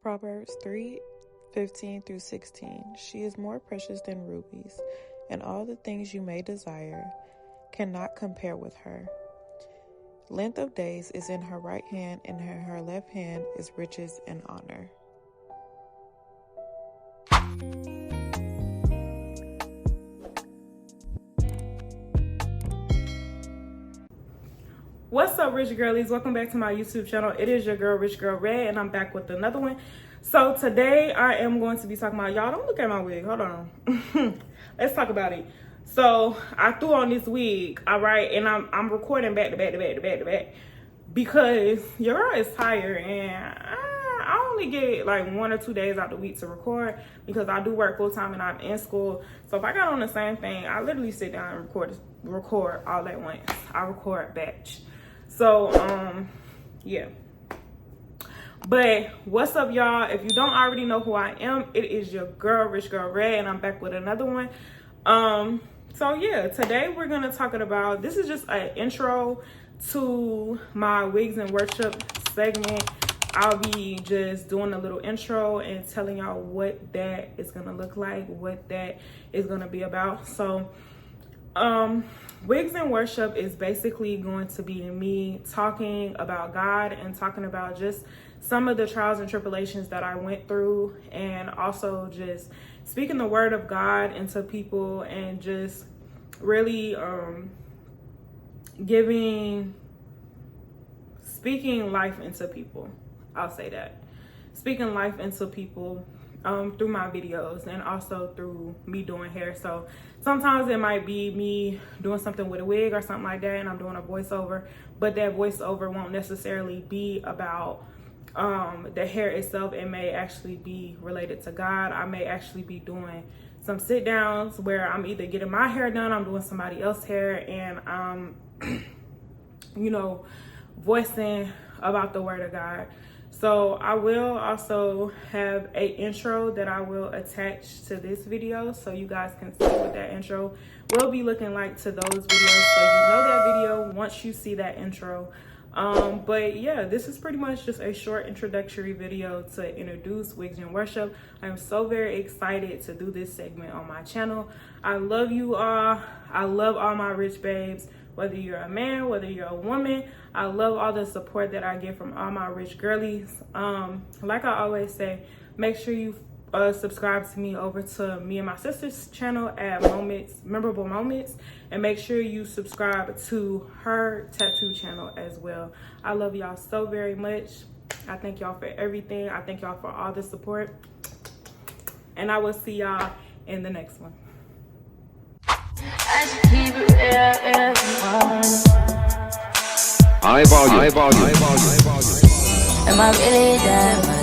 Proverbs 3:15 through 16. She is more precious than rubies, and all the things you may desire cannot compare with her. Length of days is in her right hand, and in her left hand is riches and honor. What's up, Richgirlies? Welcome back to my YouTube channel. It is your girl, Richgirlred, and I'm back with another one. So today I am going to be talking about, y'all don't look at my wig, hold on. Let's talk about it. So I threw on this wig, all right, and I'm recording back to back because your girl is tired, and I only get like 1 or 2 days out the week to record because I do work full time and I'm in school. So if I got on the same thing, I literally sit down and record all at once. I record batch. So yeah. But what's up, y'all? If you don't already know who I am, it is your girl, Richgirlred, and I'm back with another one. So yeah, today we're gonna talk about, this is just an intro to my Wigs and Worship segment. I'll be just doing a little intro and telling y'all what that is gonna look like, what that is gonna be about. So Wigs and Worship is basically going to be me talking about God and talking about just some of the trials and tribulations that I went through, and also just speaking the word of God into people and just really speaking life into people. I'll say that. Speaking life into people through my videos and also through me doing hair. So sometimes it might be me doing something with a wig or something like that, and I'm doing a voiceover, but that voiceover won't necessarily be about the hair itself. It may actually be related to God. I may actually be doing some sit downs where I'm either getting my hair done, I'm doing somebody else's hair, and I'm you know, voicing about the word of God. So I will also have an intro that I will attach to this video so you guys can see what that intro will be looking like to those videos, so you know that video once you see that intro. But yeah, this is pretty much just a short introductory video to introduce Wigs and Worship. I'm so very excited to do this segment on my channel. I love you all. I love all my rich babes. Whether you're a man, whether you're a woman, I love all the support that I get from all my rich girlies. Like I always say, make sure you subscribe to me over to me and my sister's channel at Memorable Moments, and make sure you subscribe to her tattoo channel as well. I love y'all so very much. I thank y'all for everything. I thank y'all for all the support, and I will see y'all in the next one. High volume. Am I really that much?